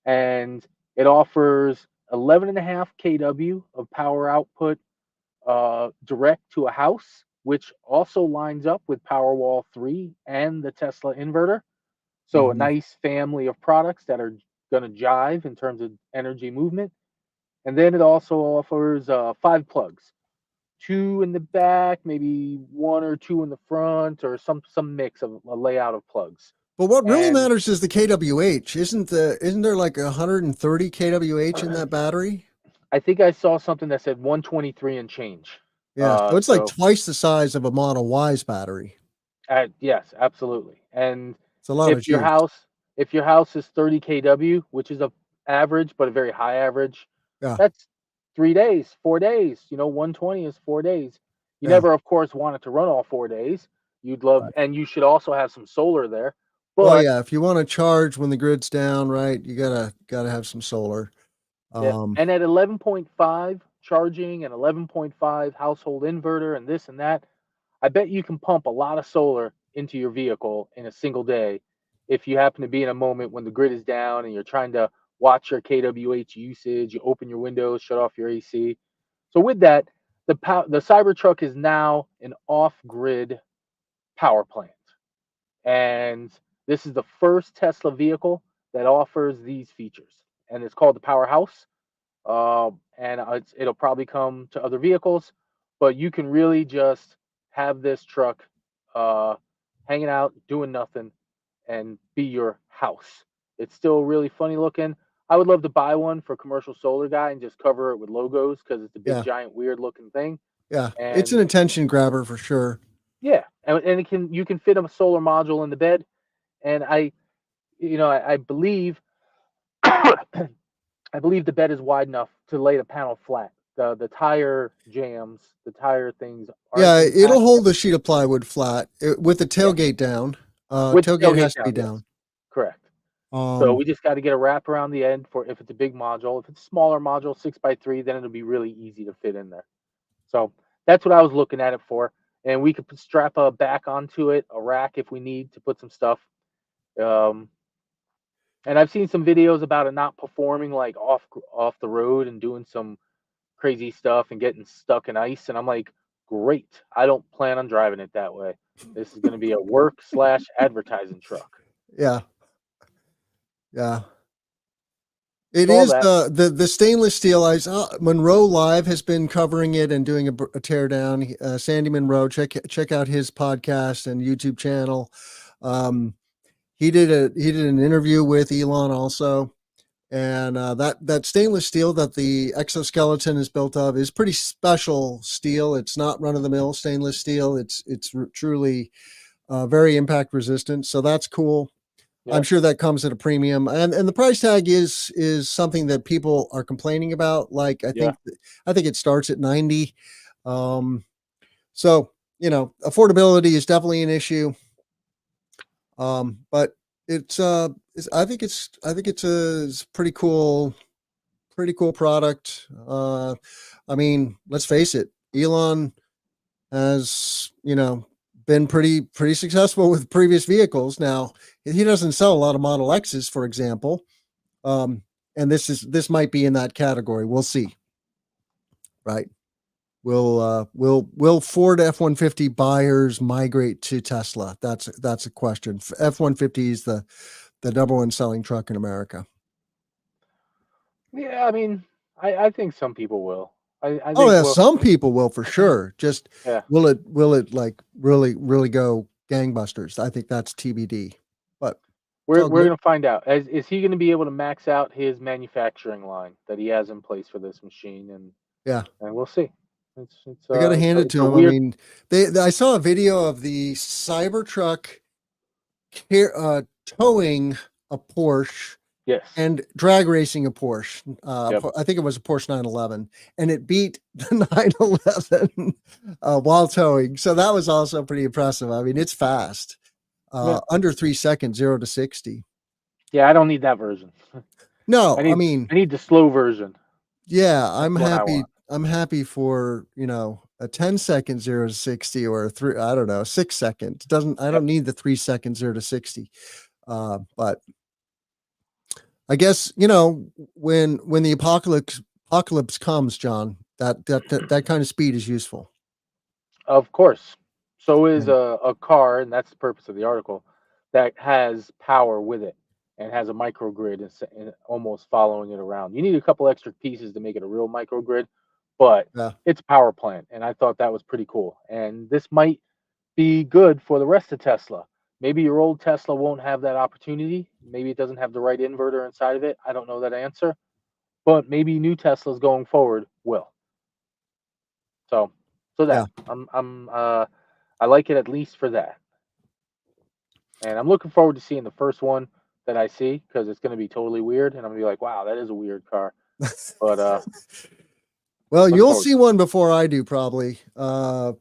And it offers 11.5 kW of power output direct to a house, which also lines up with Powerwall 3 and the Tesla inverter. So a Mhm. nice family of products that are going to jive in terms of energy movement. And then it also offers 5 plugs, two in the back, maybe one or two in the front, or some mix of a layout of plugs. But what really And matters is the kWh. Isn't there like 130 kWh in that battery? I think I saw something that said 123 and change. Yeah, so it's like So twice the size of a Model Y's battery. yes, absolutely. And It's a lot of if your juice. house if your house is 30 kW, which is a average but a very high average, Yeah, that's 3 days, 4 days. 120 is 4 days. You yeah. never, of course, want it to run all 4 days. You'd love, Right. and you should also have some solar there. Well, But yeah, if you want to charge when the grid's down, right, you gotta have some solar. yeah, Um, and at 11.5 charging and 11.5 household inverter and this and that, I bet you can pump a lot of solar into your vehicle in a single day if you happen to be in a moment when the grid is down and you're trying to watch your kWh usage, you open your windows, shut off your AC. So with that, the Cybertruck is now an off-grid power plant. And this is the first Tesla vehicle that offers these features. And it's called the Powerhouse. And it'll probably come to other vehicles, but you can really just have this truck uh, hanging out, doing nothing, and be your house. It's still really funny looking. I would love to buy one for commercial solar guy and just cover it with logos because it's a big, yeah, giant, weird looking thing. yeah. It's an And attention grabber for sure. yeah, and you can fit a solar module in the bed. And I believe I believe the bed is wide enough to lay the panel flat. The tire jams, the tire things aren't Yeah, it'll impacting hold it. the sheet of plywood flat with the Yeah, tailgate down. with the Tailgate tailgate has to be down. Yes, down. correct. So Um, we just got to get a wrap around the end for if it's a big module. If it's a smaller module, 6x3, then it'll be really easy to fit in there. So that's what I was looking at it for. And we could strap a back onto it, a rack if we need to put some stuff. Um, and I've seen some videos about it not performing like off the road and doing some crazy stuff and getting stuck in ice. And I'm like, great. I don't plan on driving it that way. This is going to be a work slash advertising truck. yeah, yeah. It So all is that. the stainless steel. I saw Monroe Live has been covering it and doing a tear down. Sandy Monroe, check out his podcast and YouTube channel. Um, he did an interview with Elon also, and that stainless steel that the exoskeleton is built of is pretty special steel. It's not run of the mill stainless steel. It's truly very impact resistant. So that's cool. I'm Yeah. sure that comes at a premium, and the price tag is something that people are complaining about. Like Yeah. I think it starts at 90. Um, so affordability is definitely an issue. But I think it's a pretty cool product. I mean, let's face it, Elon has been pretty successful with previous vehicles. Now he doesn't sell a lot of Model X's, for example, and this might be in that category. We'll see, right? Will Ford F-150 buyers migrate to Tesla? That's a question. F-150 is the number one selling truck in America. Yeah. I mean, I think some people will. I Oh think, yeah, well, some people will for sure. Just yeah. will it like really go gangbusters? I think that's TBD. But it's all We're good. gonna find out. Is he gonna be able to max out his manufacturing line that he has in place for this machine? Yeah, And we'll see. It's I got to hand it it's to a him. I weird. mean, I saw a video of the Cybertruck towing a Porsche Yes. and drag racing a Porsche. Yep. I think it was a Porsche 911, and it beat the 911 while towing. So that was also pretty impressive. I mean, it's fast, Yeah. under 3 seconds, 0 to 60. Yeah. I don't need that version. No, I mean, I need the slow version. Yeah, That's what I want. I'm happy for, a 10-second 0 to 60 or a 3, I don't know, 6 second. I Yep. don't need the 3 second 0 to 60. But I guess, when the apocalypse comes, John, that kind of speed is useful. Of course. So is And a car, and that's the purpose of the article, that has power with it and has a microgrid and almost following it around. You need a couple extra pieces to make it a real microgrid, but yeah, it's a power plant, and I thought that was pretty cool. And this might be good for the rest of Tesla. Maybe your old Tesla won't have that opportunity. Maybe it doesn't have the right inverter inside of it. I don't know that answer, but maybe new Teslas going forward will. So, so yeah. that I like it at least for that. And I'm looking forward to seeing the first one that I see because it's going to be totally weird, and I'm gonna be like, "Wow, that is a weird car." But Well, looking you'll forward see to one before I do probably. it.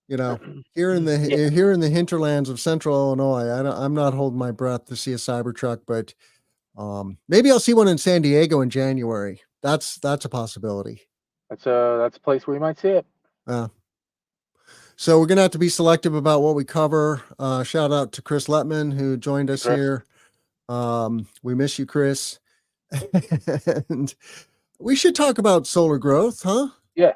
Yeah, Here in the hinterlands of Central Illinois, I'm not holding my breath to see a Cybertruck, but maybe I'll see one in San Diego in January. That's a possibility. that's a place where you might see it. Uh, so we're gonna have to be selective about what we cover. Shout out to Chris Letman who joined Hey, us Chris. here. We miss you, Chris. And we should talk about solar growth, huh? Yeah.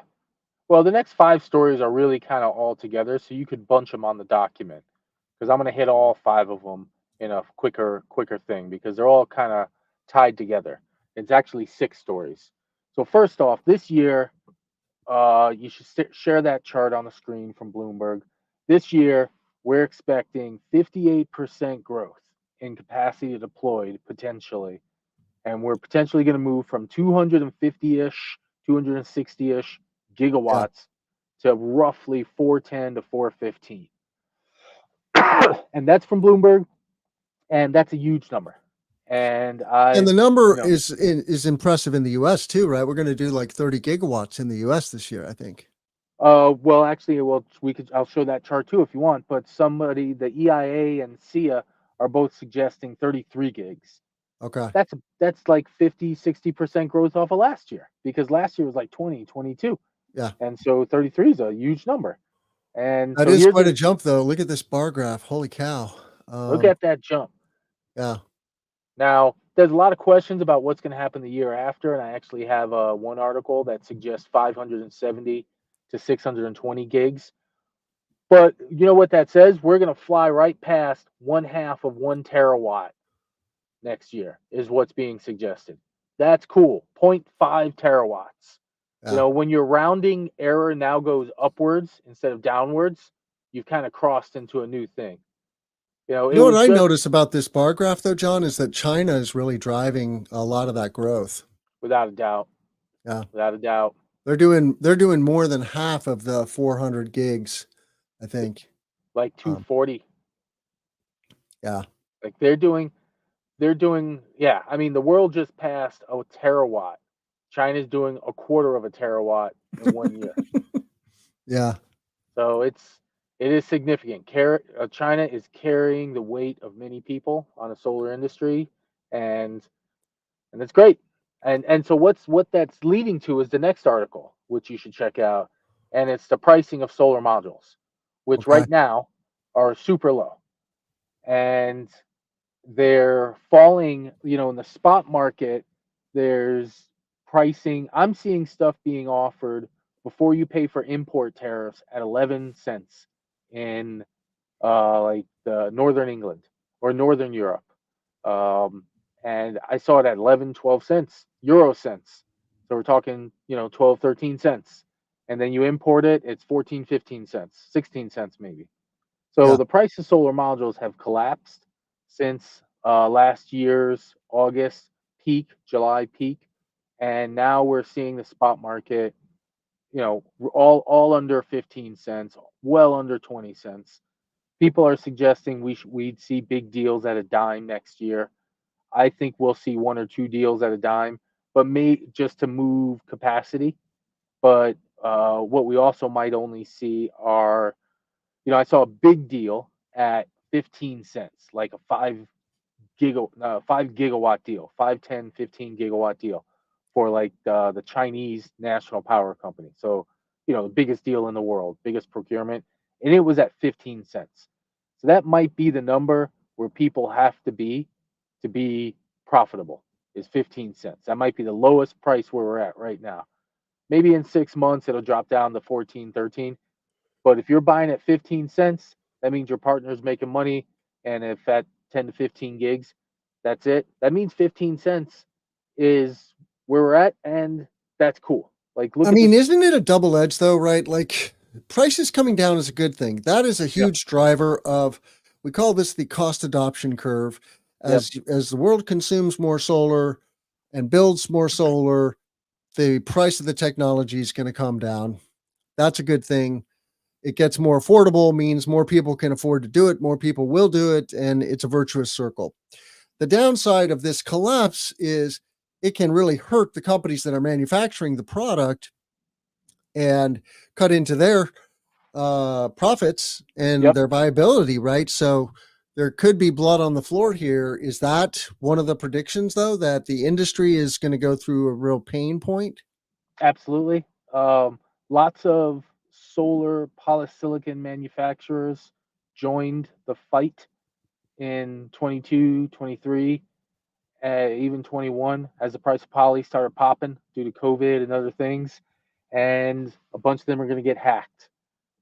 Well, the next five stories are really kind of all together, so you could bunch them on the document because I'm gonna hit all five of them in a quicker thing because they're all kind of tied together. It's actually six stories. So first off, this year you should share that chart on the screen from Bloomberg. This year, we're expecting 58% growth in capacity deployed potentially. And we're potentially going to move from 250 ish, 260 ish Yeah. gigawatts to roughly 410 to 415. And that's from Bloomberg. And that's a huge number. And And the you number know, is impressive in the US too, right? We're gonna do like 30 gigawatts in the US this year, I think. Well, actually, well, we could. I'll show that chart too if you want. But somebody, the EIA and SIA are both suggesting 33 gigs. Okay. That's like 50, 60% growth off of last year because last year was like 20, 22, Yeah. and so 33 is a huge number. And That so is here's quite a the jump though. Look at this bar graph. Holy cow. look at that jump. Yeah. Now, there's a lot of questions about what's going to happen the year after, and I actually have one article that suggests 570 to 620 gigs. But you know what that says? We're going to fly right past one half of 1 terawatt next year, is what's being suggested. That's cool. Zero point 0.5 terawatts. Yeah. When your rounding error now goes upwards instead of downwards, you've kind of crossed into a new thing. You It know what was I just noticed about this bar graph though, John, is that China is really driving a lot of that growth. without a doubt, Yeah. without a doubt, They're doing more than half of the 400 gigs, I think. like Um, 240. yeah. Like they're doing, yeah. I mean, the world just passed a terawatt. China's doing a quarter of a terawatt in 1 year. Yeah. So it is significant. China is carrying the weight of many people on the solar industry, and and it's great. And so what that's leading to is the next article, which you should check out, and it's the pricing of solar modules, which Okay. right now are super low, and they're falling. In the spot market, there's pricing. I'm seeing stuff being offered before you pay for import tariffs at 11 cents in like Northern England or Northern Europe. Um, and I saw it at 11, 12 cents, Euro cents. So we're talking, 12, 13 cents. And then you import it, it's 14, 15 cents, 16 cents maybe. So Yeah. the price of solar modules have collapsed since last year's August peak, July peak. And now we're seeing the spot market, all under 15 cents, well under 20 cents. People are suggesting we'd see big deals at a dime next year. I think we'll see one or two deals at a dime, but may just to move capacity. But what we also might only see are, I saw a big deal at 15 cents, like a 5 gigawatt deal, 5, 10, 15 gigawatt deal. for like the Chinese national power company. So, the biggest deal in the world, biggest procurement, and it was at 15 cents. So that might be the number where people have to be profitable is 15 cents. That might be the lowest price where we're at right now. Maybe in 6 months it'll drop down to 14, 13. But if you're buying at 15 cents, that means your partner's making money. And if at 10 to 15 gigs, that's it. That means 15 cents is where we're at. And that's cool. Like, I look at mean, this. isn't it a double edge though, right? Like prices coming down is a good thing. That is a Yep. huge driver of, we call this the cost adoption curve. Yep. As the world consumes more solar and builds more solar, the price of the technology is going to come down. That's a good thing. It gets more affordable, means more people can afford to do it, more people will do it, and it's a virtuous circle. The downside of this collapse is it can really hurt the companies that are manufacturing the product and cut into their profits and Yep. their viability, right? So there could be blood on the floor here. Is that one of the predictions, though, that the industry is going to go through a real pain point? Absolutely. Lots of solar polysilicon manufacturers joined the fight in 22, 23, even 21 as the price of poly started popping due to COVID and other things. And a bunch of them are going to get hacked,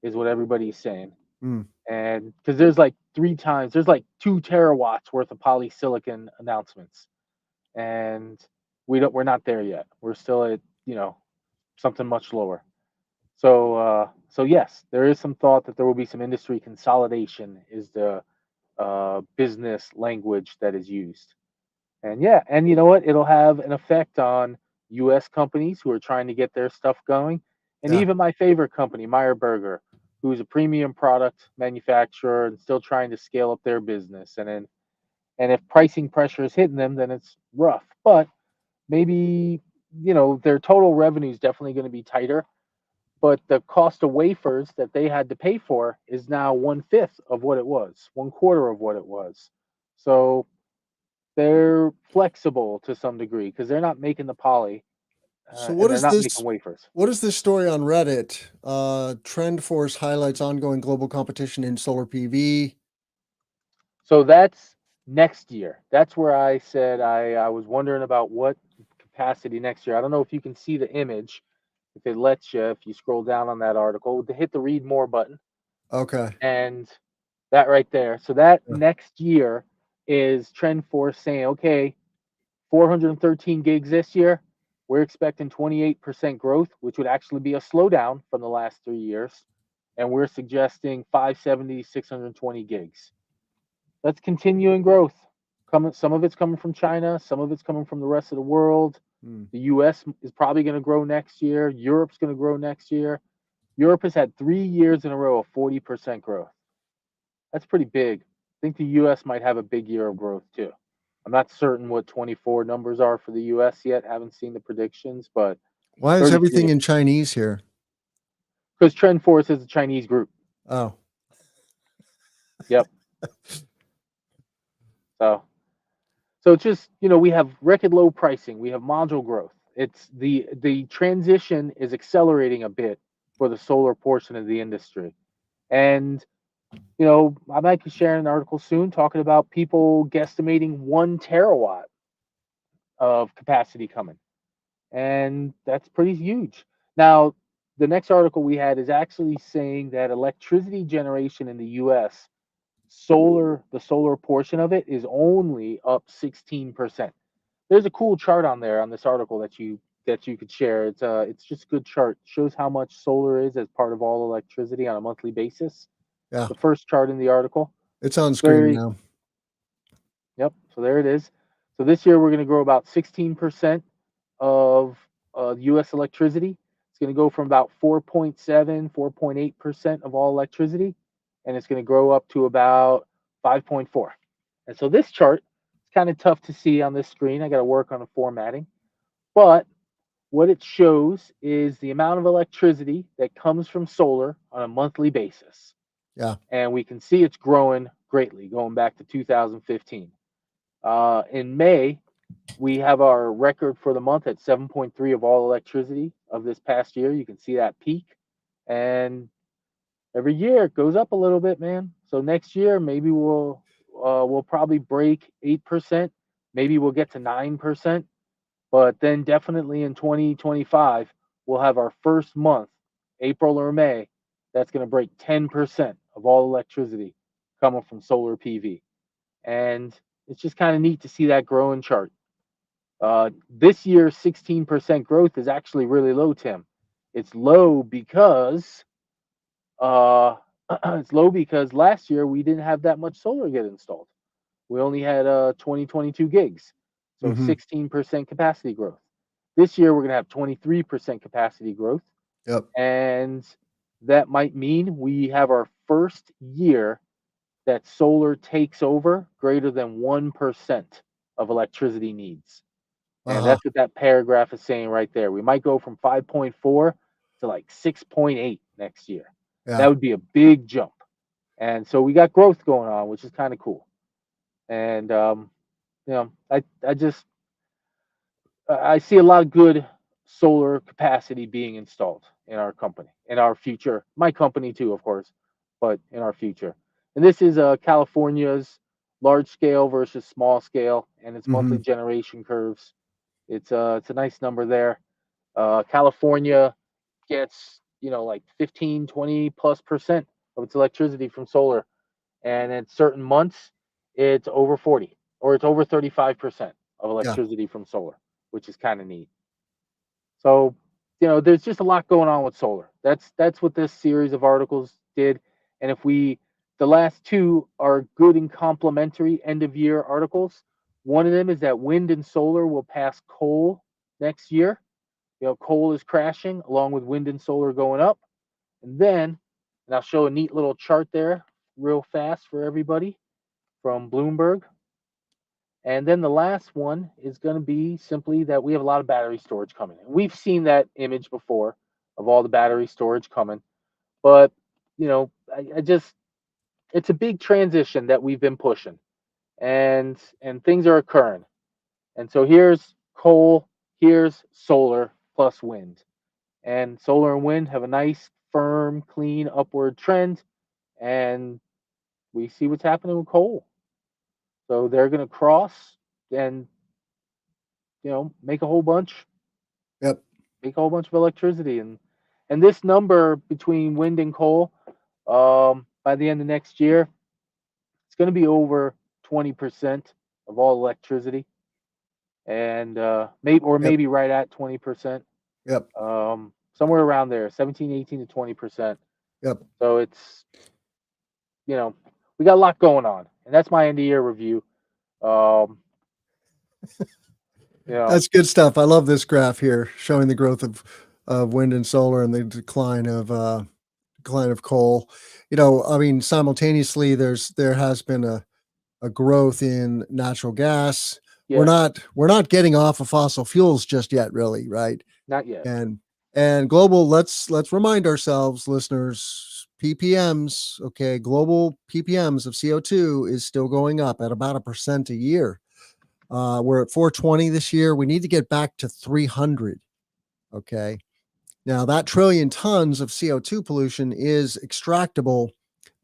is what everybody's saying. Mm. And because there's like there's like 2 terawatts worth of polysilicon announcements. And we're not there yet. We're still at, something much lower. So yes, there is some thought that there will be some industry consolidation, is the business language that is used. And yeah, and you know what? It'll have an effect on U.S. companies who are trying to get their stuff going, and Yeah. even my favorite company, Meyer Burger, who's a premium product manufacturer and still trying to scale up their business. And if pricing pressure is hitting them, then it's rough. But maybe their total revenue is definitely going to be tighter, but the cost of wafers that they had to pay for is now 1/5 of what it was, 1/4 of what it was. So they're flexible to some degree because they're not making the poly, So and they're not making wafers. what is this story on Reddit? Trend Force highlights ongoing global competition in solar PV. So that's next year. That's where I said I was wondering about what capacity next year. I don't know if you can see the image, if it lets you, if you scroll down on that article, to hit the read more button, Okay. and that right there. So that Yeah. next year is Trend Force saying, okay, 413 gigs this year. We're expecting 28% growth, which would actually be a slowdown from the last 3 years. And we're suggesting 570, 620 gigs. That's continuing growth. Some of it's coming from China, some of it's coming from the rest of the world. Mm. The US is probably going to grow next year. Europe's going to grow next year. Europe has had 3 years in a row of 40% growth. That's pretty big. I think the US might have a big year of growth too. I'm not certain what 24 numbers are for the US yet. Haven't seen the predictions, but Why is everything 33. in Chinese here? Because Trend Force is a Chinese group. Oh, Yep. So it's just, we have record low pricing. We have module growth. It's the transition is accelerating a bit for the solar portion of the industry. And I might be sharing an article soon talking about people guesstimating 1 terawatt of capacity coming. And that's pretty huge. Now, the next article we had is actually saying that electricity generation in the US, the solar portion of it is only up 16%. There's a cool chart on there on this article that you could share. It's just a good chart. Shows how much solar is as part of all electricity on a monthly basis. yeah. The first chart in the article. It's on It's screen very now. Yep. So there it is. So this year we're going to grow about 16% of U.S. electricity. It's going to go from about 4.7, 4.8% of all electricity, and it's going to grow up to about 5.4. And so this chart is kind of tough to see on this screen. I got to work on the formatting. But what it shows is the amount of electricity that comes from solar on a monthly basis. Yeah. And we can see it's growing greatly going back to 2015. In May, We have our record for the month at 7.3 of all electricity of this past year. You can see that peak. And every year it goes up a little bit, man. So next year maybe we'll probably break 8%. Maybe we'll get to 9%. But then definitely in 2025, we'll have our first month, April or May, that's going to break 10% of all electricity coming from solar PV. And it's just kind of neat to see that growing chart. This year's 16% growth is actually really low, Tim. It's low because uh, it's low because last year we didn't have that much solar get installed. We only had 2022 gigs, so Mm-hmm. 16% capacity growth. This year we're going to have 23% capacity growth, Yep. and that might mean we have our first year that solar takes over greater than 1% of electricity needs. And Uh-huh. that's what that paragraph is saying right there. We might go from 5.4 to like 6.8 next year. That Yeah. would be a big jump. And so we got growth going on, which is kind of cool. And I just I see a lot of good solar capacity being installed in our company, in our future. My company too, of course, but in our future. And this is California's large scale versus small scale, and its monthly Mm-hmm. generation curves. It's a nice number there. California gets like 15, 20+% of its electricity from solar, and in certain months it's over 40 or it's over 35% of Yeah. electricity from solar, which is kind of neat. So, there's just a lot going on with solar. That's what this series of articles did. And if we the last two are good and complementary end of year articles. One of them is that wind and solar will pass coal next year. Coal is crashing along with wind and solar going up. And I'll show a neat little chart there real fast for everybody from Bloomberg. And then the last one is going to be simply that we have a lot of battery storage coming. We've seen that image before of all the battery storage coming, but I just it's a big transition that we've been pushing, and things are occurring. And so here's coal, here's solar plus wind, and solar and wind have a nice, firm, clean upward trend, and we see what's happening with coal. So they're going to cross and make a whole bunch, Yep. make a whole bunch of electricity, and this number between wind and coal, by the end of next year, it's going to be over 20% of all electricity, and Yep. maybe right at 20%, Yep. somewhere around there, 17, 18 to 20%. Yep. So it's we got a lot going on, and that's my end of year review. Um, you know, That's good stuff. I love this graph here showing the growth of wind and solar and the decline of coal. I mean, simultaneously, there has been a growth in natural gas. We're yes, not we're not getting off of fossil fuels just yet, really, right? not yet. And and global. Let's remind ourselves, listeners, ppms. Okay, global ppms of CO2 is still going up at about 1% a year. We're at 420 this year. We need to get back to 300. Okay. Now, that trillion tons of CO2 pollution is extractable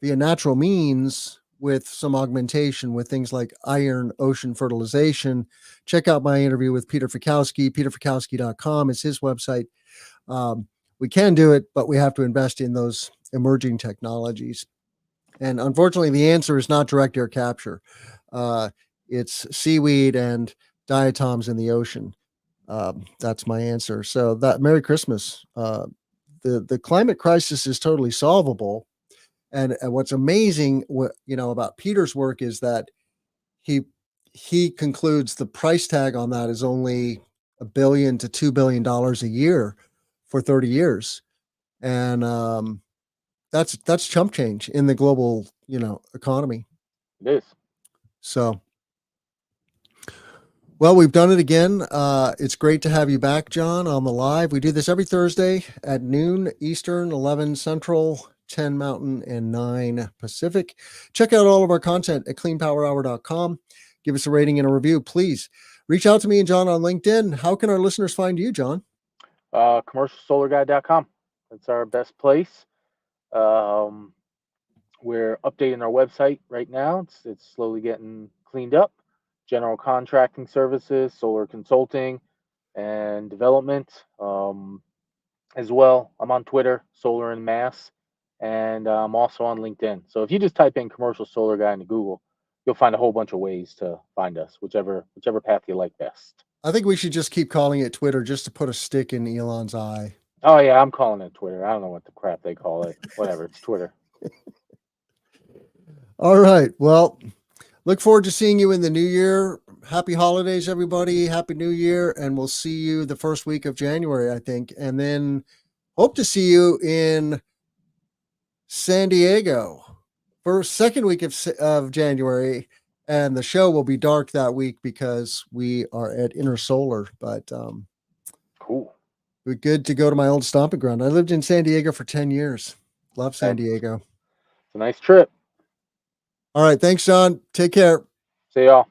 via natural means with some augmentation with things like iron ocean fertilization. Check out my interview with Peter Fikowski. PeterFikowski.com is his website. We can do it, but we have to invest in those emerging technologies. And unfortunately, the answer is not direct air capture. Uh, it's seaweed and diatoms in the ocean. That's my answer. So that Merry Christmas. The climate crisis is totally solvable. And what's amazing, about Peter's work is that he he concludes the price tag on that is only $1 billion to $2 billion a year for 30 years, and that's chump change in the global economy. It is. So well, we've done it again. It's great to have you back, John, on the live. We do this every Thursday at noon Eastern, 11 Central, 10 Mountain, and 9 Pacific. Check out all of our content at cleanpowerhour.com. Give us a rating and a review, please. reach out to me and John on LinkedIn. How can our listeners find you, John? Commercialsolarguy.com. That's our best place. We're updating our website right now. It's slowly getting cleaned up. General contracting services, solar consulting, and development. As well, I'm on Twitter, Solar and Mass, and I'm also on LinkedIn. So if you just type in Commercial Solar Guy into Google, you'll find a whole bunch of ways to find us, whichever path you like best. I think we should just keep calling it Twitter just to put a stick in Elon's eye. Oh yeah, I'm calling it Twitter. I don't know what the crap they call it. Whatever, it's Twitter. All right. Well, look forward to seeing you in the new year. Happy holidays, everybody. Happy New Year. And we'll see you the first week of January, I think. And then hope to see you in San Diego for second week of January. And the show will be dark that week because we are at Inner Solar. But Cool. we're good to go to my old stomping ground. I lived in San Diego for 10 years. Love San Diego. It's a nice trip. All right. Thanks, John. Take care. See y'all.